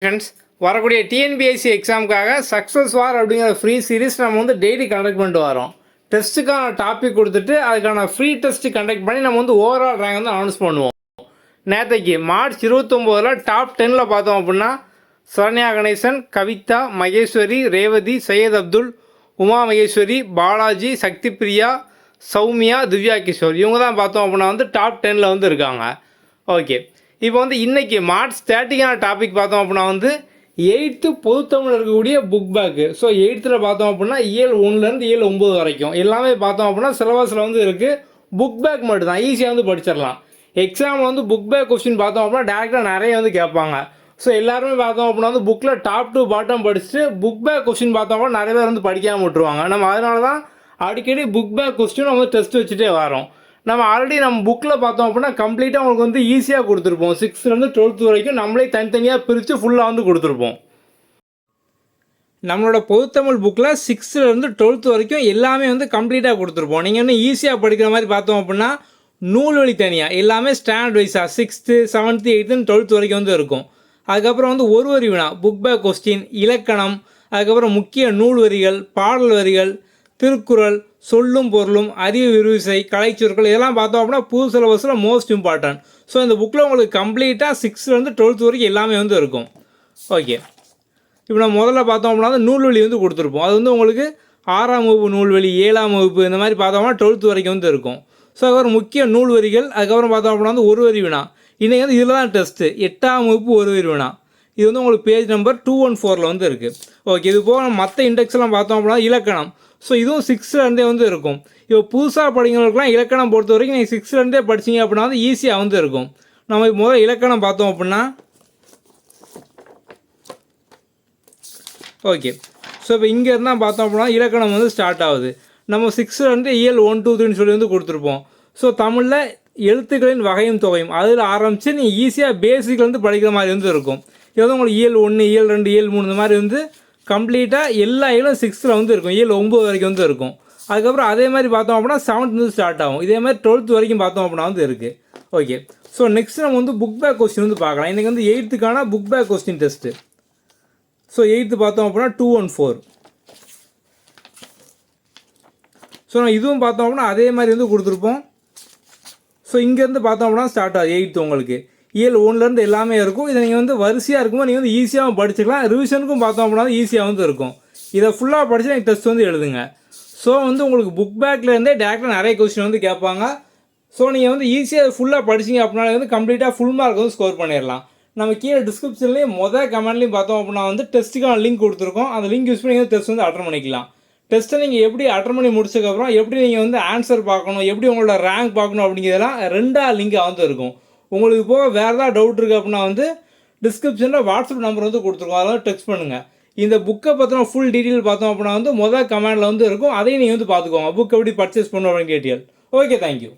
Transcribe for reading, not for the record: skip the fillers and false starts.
Friends, வரக்கூடிய TNPSC எக்ஸாமுக்காக success வார் அப்படிங்கிற free series நம்ம வந்து டெய்லி கண்டக்ட் பண்ணிட்டு வரோம். டெஸ்ட்டுக்கான டாபிக் கொடுத்துட்டு அதுக்கான ஃப்ரீ டெஸ்ட்டு கண்டக்ட் பண்ணி நம்ம வந்து ஓவரால் ரேங்க் வந்து அனௌன்ஸ் பண்ணுவோம். நேற்றைக்கு மார்ச் 29 டாப் 10 பார்த்தோம் அப்படின்னா சரண்யா கணேசன், கவிதா, மகேஸ்வரி, ரேவதி, சையத் அப்துல், உமா மகேஸ்வரி, பாலாஜி, சக்தி பிரியா, சௌமியா, திவ்யா கிஷோர் இவங்க தான் பார்த்தோம் அப்படின்னா வந்து டாப் 10 வந்து இருக்காங்க. ஓகே, இப்போ வந்து இன்றைக்கி மார்ச் 30 டாபிக் பார்த்தோம் அப்படின்னா வந்து 8th பொதுத்தமிழ் இருக்கக்கூடிய புக் பேக்கு. ஸோ 8th பார்த்தோம் அப்படின்னா இயல் 1லேருந்து இயல் 9 வரைக்கும் எல்லாமே பார்த்தோம் அப்படின்னா சிலபஸில் வந்து இருக்குது. புக் பேக் மட்டும் தான் ஈஸியாக வந்து படிச்சிடலாம். எக்ஸாமில் வந்து புக் பேக் கொஸ்டின் பார்த்தோம் அப்படின்னா டேரெக்டாக நிறைய வந்து கேட்பாங்க. ஸோ எல்லாருமே பார்த்தோம் அப்படின்னா வந்து புக்கில் டாப் டு பாட்டம் படிச்சுட்டு புக் பேக் கொஸ்டின் பார்த்தோம் அப்படின்னா நிறைய பேர் வந்து படிக்காமல் விட்டுருவாங்க. நம்ம அதனால தான் அடிக்கடி புக் பேக் கொஸ்டின் நம்ம டெஸ்ட் வச்சுட்டே வரோம். நம்ம ஆல்ரெடி நம்ம புக்கில் பார்த்தோம் அப்படின்னா கம்ப்ளீட்டாக உங்களுக்கு வந்து ஈஸியாக கொடுத்துருப்போம். 6th-லேருந்து 12th வரைக்கும் நம்மளே தனித்தனியாக பிரித்து ஃபுல்லாக வந்து கொடுத்துருப்போம். நம்மளோட பொதுத்தமிழ் புக்கில் 6th-லேருந்து 12th வரைக்கும் எல்லாமே வந்து கம்ப்ளீட்டாக கொடுத்துருப்போம். நீங்கள் இன்னும் ஈஸியாக படிக்கிற மாதிரி பார்த்தோம் அப்படின்னா நூல்வழி தனியாக எல்லாமே ஸ்டாண்டர்ட் வைஸாக 6th, 7th, 8th, 12th வரைக்கும் வந்து இருக்கும். அதுக்கப்புறம் வந்து ஒரு வரி வினா, புக் பேக் கொஸ்டின், இலக்கணம், அதுக்கப்புறம் முக்கிய நூல் வரிகள், பாடல் வரிகள், திருக்குறள், சொல்லும் பொருளும், அறிவு விரிவிசை, கலைச்சொற்கள் இதெல்லாம் பார்த்தோம் அப்படின்னா புது சிலபஸில் மோஸ்ட் இம்பார்ட்டன்ட். ஸோ இந்த புக்கில் உங்களுக்கு கம்ப்ளீட்டாக 6th-லேருந்து 12th வரைக்கும் எல்லாமே வந்து இருக்கும். ஓகே, இப்போ நம்ம முதல்ல பார்த்தோம் அப்படின்னா வந்து நூல்வழி வந்து கொடுத்துருப்போம். அது வந்து உங்களுக்கு 6ஆம் வகுப்பு நூல்வழி, 7ஆம் வகுப்பு இந்த மாதிரி பார்த்தோம்னா 12th வரைக்கும் வந்து இருக்கும். ஸோ அதுக்கப்புறம் முக்கிய நூல் வரிகள், அதுக்கப்புறம் பார்த்தோம் அப்படின்னா வந்து ஒரு வரி வினா. இன்றைக்கி வந்து இதில் தான் டெஸ்ட்டு 8ஆம் வகுப்பு ஒரு வரி வினா. இது வந்து உங்களுக்கு பேஜ் நம்பர் 214 வந்து இருக்குது. ஓகே, இது போக மற்ற இண்டெக்ஸ்லாம் பார்த்தோம் அப்படின்னா இலக்கணம். ஸோ இதுவும் 6th-லேருந்தே வந்து இருக்கும். இப்போ புதுசாக படிக்கிறவங்களுக்குலாம் இலக்கணம் பொறுத்த வரைக்கும் நீங்கள் 6th-லேருந்தே படிச்சிங்க அப்படின்னா வந்து ஈஸியாக வந்து இருக்கும். நம்ம இப்போ முதல்ல இலக்கணம் பார்த்தோம் அப்படின்னா ஓகே, ஸோ இப்போ இங்கே இருந்தால் பார்த்தோம் அப்படின்னா இலக்கணம் வந்து ஸ்டார்ட் ஆகுது. நம்ம 6th-லேருந்து இயல் 1, 2, 3 சொல்லி வந்து கொடுத்துருப்போம். ஸோ தமிழில் எழுத்துக்களின் வகையும் தொகையும் அதில் ஆரம்பித்து நீங்கள் ஈஸியாக பேசிக்லேருந்து படிக்கிற மாதிரி வந்து இருக்கும். இது வந்து உங்களுக்கு இயல் 1, இயல் 2, இயல் 3 இந்த மாதிரி வந்து கம்ப்ளீட்டாக எல்லா இயலும் 6th வந்து இருக்கும். இயல் 9 வரைக்கும் வந்து இருக்கும். அதுக்கப்புறம் அதே மாதிரி பார்த்தோம் அப்படின்னா 7th வந்து ஸ்டார்ட் ஆகும். இதே மாதிரி 12th வரைக்கும் பார்த்தோம் அப்படின்னா வந்து இருக்குது. ஓகே, ஸோ நெக்ஸ்ட் நம்ம வந்து புக் பேக் கொஸ்டின் வந்து பார்க்கலாம். இன்றைக்கி வந்து 8th-க்கான book back question test. So 8th பார்த்தோம் அப்படின்னா 214. ஸோ நான் இதுவும் பார்த்தோம் அப்படின்னா அதே மாதிரி வந்து கொடுத்துருப்போம். ஸோ இங்கேருந்து பார்த்தோம் அப்படின்னா ஸ்டார்ட் ஆகுது 8th உங்களுக்கு. இயல் 1லேருந்து எல்லாமே இருக்கும். இதை நீங்கள் வந்து வரிசையாக இருக்கும்போது நீங்கள் வந்து ஈஸியாக படிச்சுக்கலாம். ரிவிஷனுக்கும் பார்த்தோம் அப்படின்னா ஈஸியாக வந்து இருக்கும். இதை ஃபுல்லாக படித்து நீங்கள் டெஸ்ட் வந்து எழுதுங்க. ஸோ வந்து உங்களுக்கு புக் பேக்லேருந்தே டேரெக்டாக நிறைய கொஸ்டின் வந்து கேட்பாங்க. ஸோ நீங்கள் வந்து ஈஸியாக ஃபுல்லாக படிச்சிங்க அப்படின்னா வந்து கம்ப்ளீட்டாக ஃபுல் மார்க் வந்து ஸ்கோர் பண்ணிடலாம். நம்ம கீழே டிஸ்கிரிப்ஷன்லேயும் கமெண்ட்லேயும் பார்த்தோம் அப்படின்னா வந்து டெஸ்ட்டுக்கான லிங்க் கொடுத்துருக்கோம். அந்த லிங்க் யூஸ் பண்ணி நீங்கள் டெஸ்ட் வந்து அட்டன் பண்ணிக்கலாம். டெஸ்ட்டை நீங்கள் எப்படி அட்டன் பண்ணி முடிச்சதுக்கப்புறம் எப்படி நீங்கள் வந்து ஆன்சர் பார்க்கணும், எப்படி உங்களோட ரேங்க் பார்க்கணும் அப்படிங்கிறதெல்லாம் 2 லிங்காக வந்து இருக்கும். உங்களுக்கு போக வேறு ஏதாவது டவுட் இருக்குது அப்படின்னா வந்து டிஸ்கிரிப்ஷனில் வாட்ஸ்அப் நம்பர் வந்து கொடுத்துருக்கோம். அதெல்லாம் டெக்ஸ்ட் பண்ணுங்கள். இந்த புக்கை பற்றின ஃபுல் டீட்டெயில் பார்த்தோம் அப்படின்னா வந்து கமெண்டில் வந்து இருக்கும். அதையும் நீங்கள் வந்து பார்த்துக்கோங்க. புக் எப்படி பர்ச்சேஸ் பண்ணணும் அப்படின்னு கேட்டீங்க. Okay, thank you.